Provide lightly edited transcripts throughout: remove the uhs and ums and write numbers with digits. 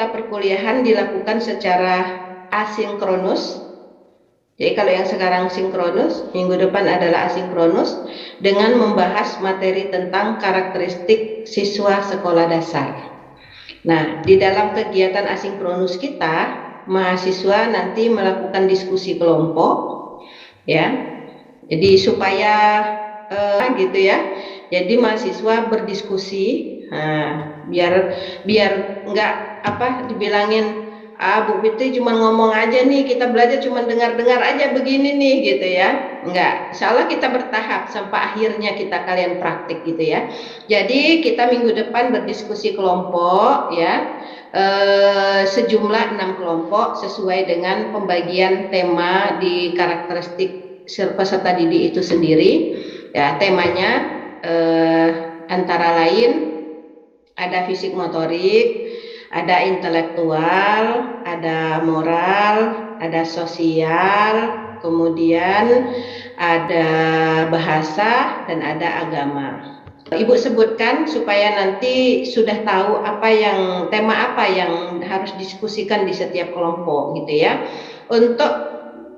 perkuliahan dilakukan secara asinkronus. Jadi kalau yang sekarang sinkronus, minggu depan adalah asinkronus dengan membahas materi tentang karakteristik siswa sekolah dasar. Nah, di dalam kegiatan asinkronus kita, mahasiswa nanti melakukan diskusi kelompok, ya. Jadi supaya gitu ya. Jadi mahasiswa berdiskusi, biar nggak dibilangin Bu Fitri cuma ngomong aja nih, kita belajar cuma dengar-dengar aja begini nih gitu ya. Enggak, insya Allah kita bertahap sampai akhirnya kalian praktik gitu ya. Jadi kita minggu depan berdiskusi kelompok ya, sejumlah 6 kelompok sesuai dengan pembagian tema di karakteristik peserta didik itu sendiri ya. Temanya antara lain ada fisik motorik, ada intelektual, ada moral, ada sosial, kemudian ada bahasa, dan ada agama. Ibu sebutkan supaya nanti sudah tahu tema apa yang harus diskusikan di setiap kelompok gitu ya. Untuk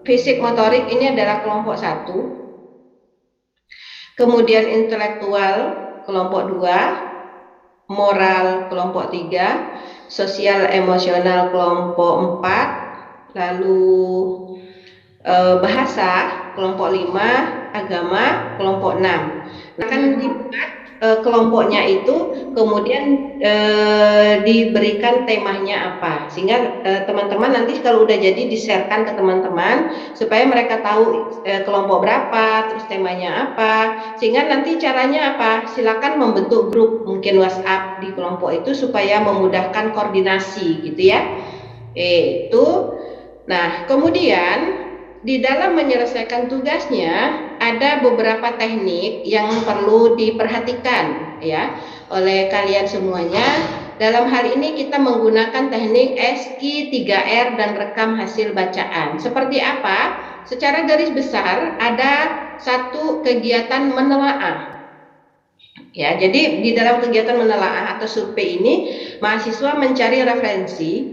fisik motorik ini adalah kelompok 1, kemudian intelektual kelompok 2, moral kelompok 3, sosial emosional kelompok 4, lalu bahasa kelompok 5, agama kelompok 6. Akan dibuat kelompoknya itu, kemudian diberikan temanya apa, sehingga teman-teman nanti kalau udah jadi di-sharekan ke teman-teman supaya mereka tahu kelompok berapa, terus temanya apa, sehingga nanti caranya apa, silakan membentuk grup mungkin WhatsApp di kelompok itu supaya memudahkan koordinasi gitu ya. Itu. Nah, kemudian di dalam menyelesaikan tugasnya ada beberapa teknik yang perlu diperhatikan ya oleh kalian semuanya. Dalam hal ini kita menggunakan teknik SQ3R dan rekam hasil bacaan. Seperti apa? Secara garis besar ada satu kegiatan menelaah. Ya, jadi di dalam kegiatan menelaah atau survei ini mahasiswa mencari referensi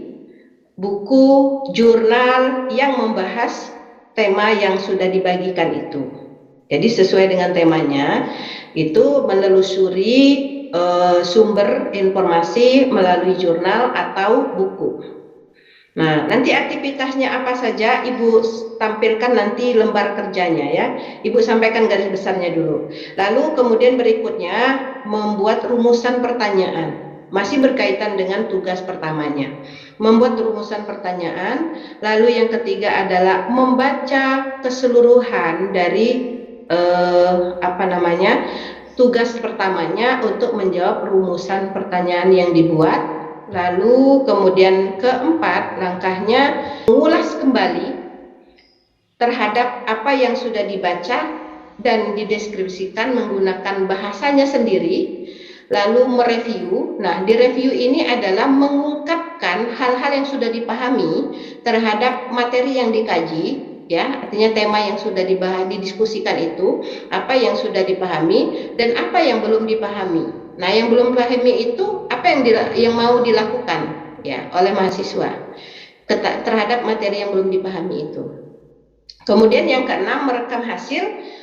buku, jurnal yang membahas tema yang sudah dibagikan itu. Jadi sesuai dengan temanya itu menelusuri sumber informasi melalui jurnal atau buku. Nah, nanti aktivitasnya apa saja Ibu tampilkan nanti lembar kerjanya ya. Ibu sampaikan garis besarnya dulu. Lalu kemudian berikutnya membuat rumusan pertanyaan. Masih berkaitan dengan tugas pertamanya. Membuat rumusan pertanyaan. Lalu yang ketiga adalah membaca keseluruhan dari tugas pertamanya untuk menjawab rumusan pertanyaan yang dibuat. Lalu kemudian keempat langkahnya mengulas kembali terhadap apa yang sudah dibaca dan dideskripsikan menggunakan bahasanya sendiri. Lalu mereview. Nah, di review ini adalah mengungkapkan hal-hal yang sudah dipahami terhadap materi yang dikaji, ya, artinya tema yang sudah didiskusikan itu, apa yang sudah dipahami dan apa yang belum dipahami. Nah, yang belum dipahami itu apa yang mau dilakukan ya oleh mahasiswa terhadap materi yang belum dipahami itu. Kemudian yang keenam, merekam hasil.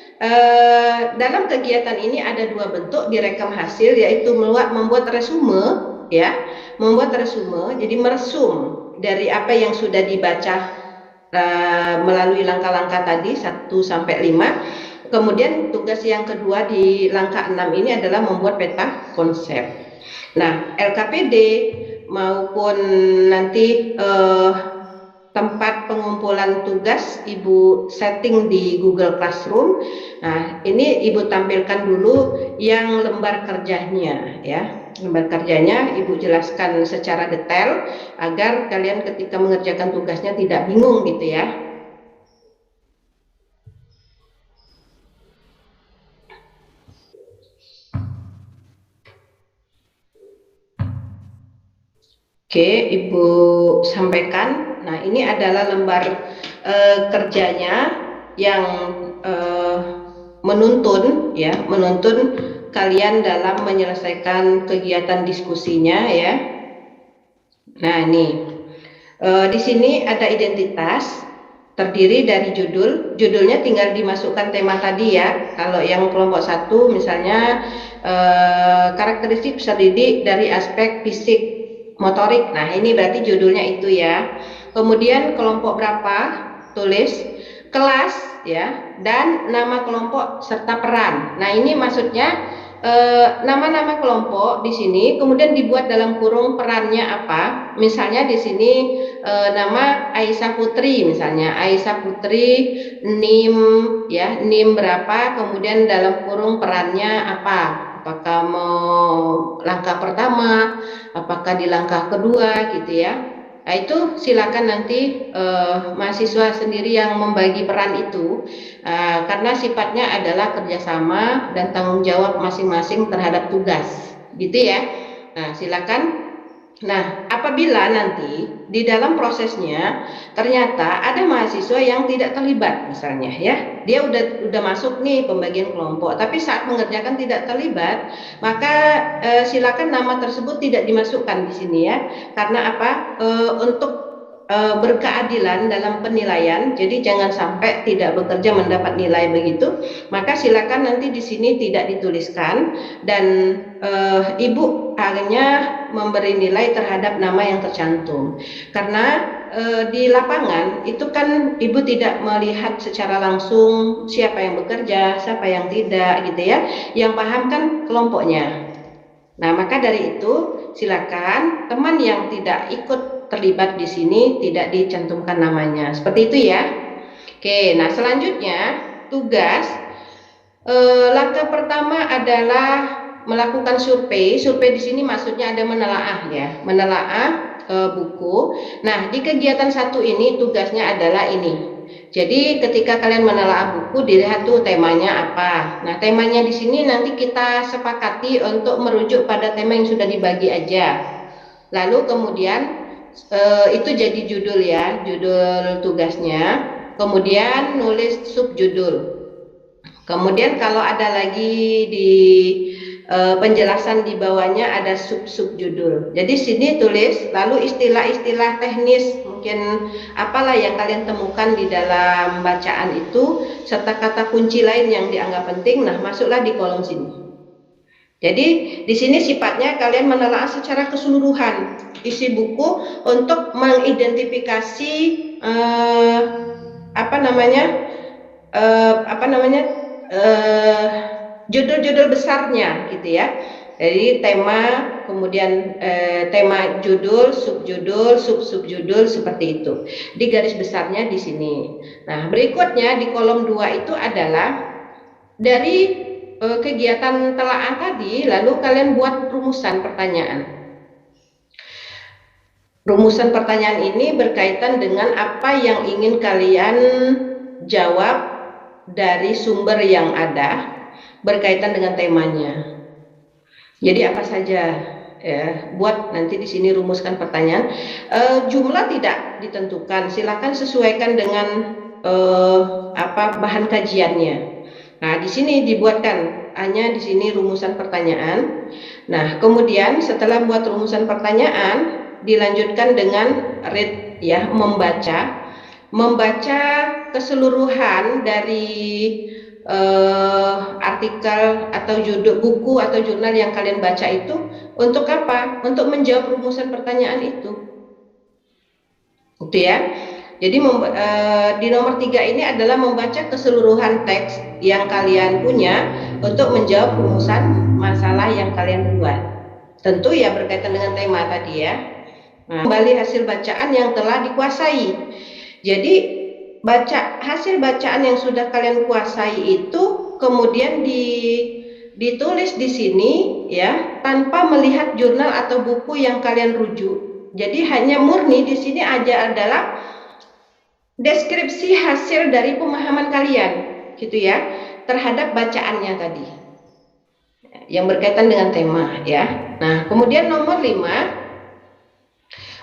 Dalam kegiatan ini ada 2 bentuk direkam hasil, yaitu membuat resume ya, jadi meresum dari apa yang sudah dibaca melalui langkah-langkah tadi 1 sampai 5. Kemudian tugas yang kedua di langkah 6 ini adalah membuat peta konsep. Nah, LKPD maupun nanti tempat pengumpulan tugas Ibu setting di Google Classroom. Nah, ini Ibu tampilkan dulu yang lembar kerjanya ya. Lembar kerjanya Ibu jelaskan secara detail agar kalian ketika mengerjakan tugasnya tidak bingung gitu ya. Oke, Ibu sampaikan. Nah, ini adalah lembar kerjanya yang menuntun kalian dalam menyelesaikan kegiatan diskusinya ya. Nah, nih di sini ada identitas terdiri dari judulnya tinggal dimasukkan tema tadi ya. Kalau yang kelompok 1 misalnya karakteristik peserta didik dari aspek fisik motorik. Nah, ini berarti judulnya itu ya. Kemudian kelompok berapa? Tulis kelas ya dan nama kelompok serta peran. Nah, ini maksudnya nama-nama kelompok di sini kemudian dibuat dalam kurung perannya apa. Misalnya di sini nama Aisyah Putri, misalnya Aisyah Putri NIM ya, NIM berapa, kemudian dalam kurung perannya apa, apakah mau langkah pertama, apakah di langkah kedua gitu ya. Nah, itu silakan nanti mahasiswa sendiri yang membagi peran itu, karena sifatnya adalah kerjasama dan tanggung jawab masing-masing terhadap tugas gitu ya. Nah, silakan. Nah, apabila nanti di dalam prosesnya ternyata ada mahasiswa yang tidak terlibat misalnya ya, dia udah masuk nih pembagian kelompok, tapi saat mengerjakan tidak terlibat, maka silakan nama tersebut tidak dimasukkan di sini ya. Karena apa? Untuk berkeadilan dalam penilaian, jadi jangan sampai tidak bekerja mendapat nilai begitu, maka silakan nanti di sini tidak dituliskan dan ibu hanya memberi nilai terhadap nama yang tercantum. Karena di lapangan itu kan ibu tidak melihat secara langsung siapa yang bekerja, siapa yang tidak gitu ya. Yang paham kan kelompoknya. Nah, maka dari itu silakan teman yang tidak ikut terlibat di sini tidak dicantumkan namanya. Seperti itu ya. Oke, nah selanjutnya tugas langkah pertama adalah melakukan survei. Survei di sini maksudnya ada menelaah ya, menelaah buku. Nah, di kegiatan 1 ini tugasnya adalah ini. Jadi ketika kalian menelaah buku, dilihat tuh temanya apa. Nah, temanya di sini nanti kita sepakati untuk merujuk pada tema yang sudah dibagi aja. Lalu kemudian itu jadi judul ya, judul tugasnya. Kemudian nulis subjudul. Kemudian kalau ada lagi di penjelasan di bawahnya ada sub-sub judul. Jadi sini tulis lalu istilah-istilah teknis mungkin apalah yang kalian temukan di dalam bacaan itu serta kata kunci lain yang dianggap penting. Nah, masuklah di kolom sini. Jadi di sini sifatnya kalian menelaah secara keseluruhan isi buku untuk mengidentifikasi judul-judul besarnya gitu ya. Jadi tema, kemudian tema judul, subjudul, sub-subjudul seperti itu. Di garis besarnya di sini. Nah, berikutnya di kolom 2 itu adalah dari kegiatan telaah tadi, lalu kalian buat rumusan pertanyaan. Rumusan pertanyaan ini berkaitan dengan apa yang ingin kalian jawab dari sumber yang ada berkaitan dengan temanya. Jadi apa saja ya, buat nanti di sini rumuskan pertanyaan. Jumlah tidak ditentukan, silakan sesuaikan dengan bahan kajiannya. Nah, di sini dibuatkan hanya di sini rumusan pertanyaan. Nah, kemudian setelah buat rumusan pertanyaan, dilanjutkan dengan read ya, membaca keseluruhan dari artikel atau judul buku atau jurnal yang kalian baca itu untuk apa? Untuk menjawab rumusan pertanyaan itu. Gitu ya. Jadi di nomor 3 ini adalah membaca keseluruhan teks yang kalian punya untuk menjawab rumusan masalah yang kalian buat. Tentu ya berkaitan dengan tema tadi ya. Nah, kembali hasil bacaan yang telah dikuasai. Jadi hasil bacaan yang sudah kalian kuasai itu kemudian ditulis di sini ya, tanpa melihat jurnal atau buku yang kalian rujuk. Jadi hanya murni di sini aja adalah deskripsi hasil dari pemahaman kalian gitu ya terhadap bacaannya tadi yang berkaitan dengan tema ya. Nah, kemudian nomor 5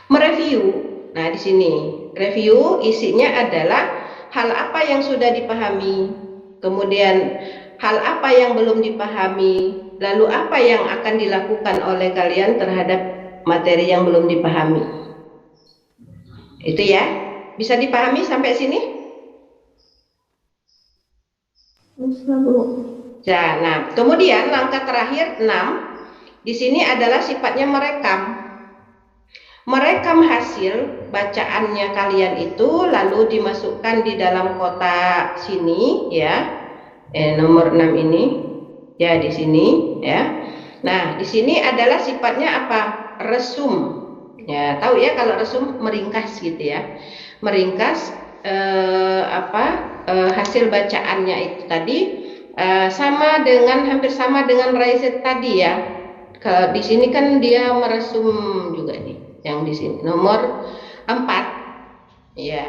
mereview. Nah, di sini review isinya adalah hal apa yang sudah dipahami, kemudian hal apa yang belum dipahami, lalu apa yang akan dilakukan oleh kalian terhadap materi yang belum dipahami. Itu ya. Bisa dipahami sampai sini? Bisa, Bu. Ya, nah, kemudian langkah terakhir 6 di sini adalah sifatnya merekam. Merekam hasil bacaannya kalian itu lalu dimasukkan di dalam kotak sini ya. Nomor 6 ini. Ya, di sini ya. Nah, di sini adalah sifatnya apa? Resum. Ya, tahu ya kalau resum meringkas gitu ya. Meringkas hasil bacaannya itu tadi sama dengan hampir sama dengan Raizet tadi ya. Kalau di sini kan dia meresum juga nih, yang di sini nomor 4 ya.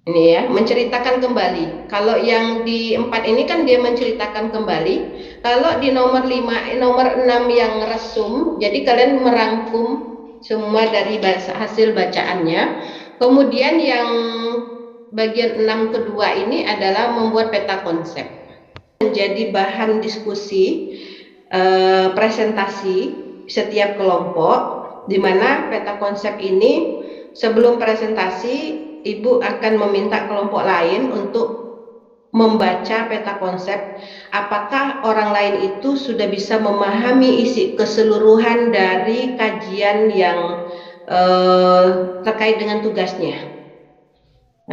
Ini ya, menceritakan kembali. Kalau yang di 4 ini kan dia menceritakan kembali. Kalau di nomor 5, nomor 6 yang resum, jadi kalian merangkum semua dari hasil bacaannya. Kemudian yang bagian 6 kedua ini adalah membuat peta konsep. Menjadi bahan diskusi, presentasi setiap kelompok, di mana peta konsep ini sebelum presentasi Ibu akan meminta kelompok lain untuk membaca peta konsep. Apakah orang lain itu sudah bisa memahami isi keseluruhan dari kajian yang terkait dengan tugasnya.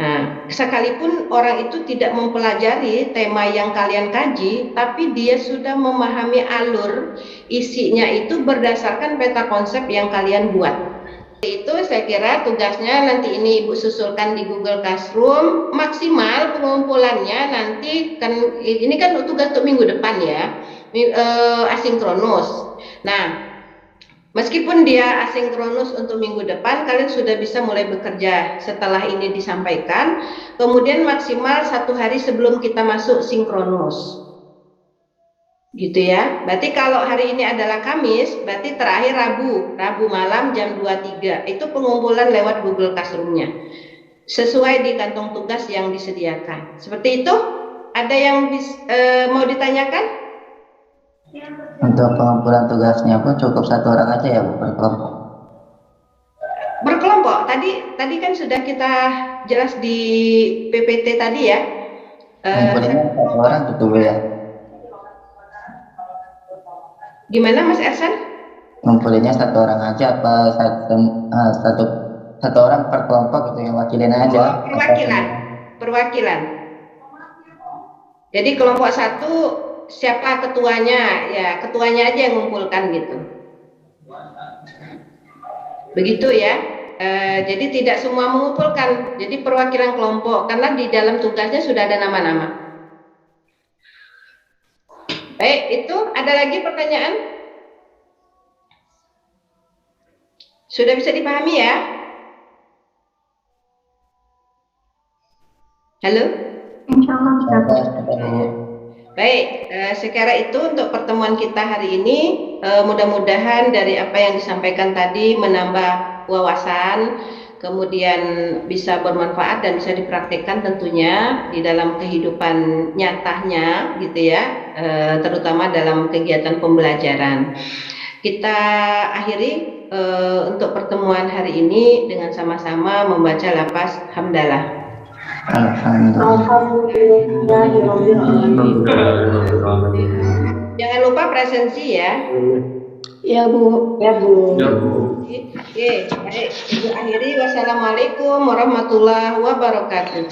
Nah, sekalipun orang itu tidak mempelajari tema yang kalian kaji, tapi dia sudah memahami alur isinya itu berdasarkan peta konsep yang kalian buat. Itu saya kira tugasnya nanti ini Ibu susulkan di Google Classroom. Maksimal pengumpulannya nanti kan ini kan tugas untuk minggu depan ya, asinkronus. Nah, meskipun dia asinkronus untuk minggu depan, kalian sudah bisa mulai bekerja setelah ini disampaikan. Kemudian maksimal 1 hari sebelum kita masuk sinkronus. Gitu ya. Berarti kalau hari ini adalah Kamis, berarti terakhir Rabu malam jam 23. Itu pengumpulan lewat Google Classroom-nya. Sesuai di kantong tugas yang disediakan. Seperti itu? Ada yang mau ditanyakan? Untuk pengumpulan tugasnya Bu cukup 1 orang aja ya Bu, berkelompok? Berkelompok. Tadi kan sudah kita jelas di PPT tadi ya. Ngumpulinnya 1 orang gitu Bu ya? Gimana Mas Ersan? Ngumpulinnya 1 orang aja apa satu orang per kelompok gitu yang wakilin aja? Perwakilan. Jadi kelompok 1 siapa ketuanya? Ya, ketuanya aja yang mengumpulkan gitu. Begitu ya. Jadi tidak semua mengumpulkan. Jadi perwakilan kelompok karena di dalam tugasnya sudah ada nama-nama. Baik, itu ada lagi pertanyaan? Sudah bisa dipahami ya? Halo? Insya Allah bisa. Baik, sekira itu untuk pertemuan kita hari ini. Mudah-mudahan dari apa yang disampaikan tadi menambah wawasan, kemudian bisa bermanfaat dan bisa dipraktikkan tentunya di dalam kehidupan nyatanya gitu ya, terutama dalam kegiatan pembelajaran. Kita akhiri untuk pertemuan hari ini dengan sama-sama membaca lafaz hamdalah. Jangan lupa presensi ya. Ya Bu. Oke, baik. Ibu akhiri. Wassalamualaikum warahmatullahi wabarakatuh.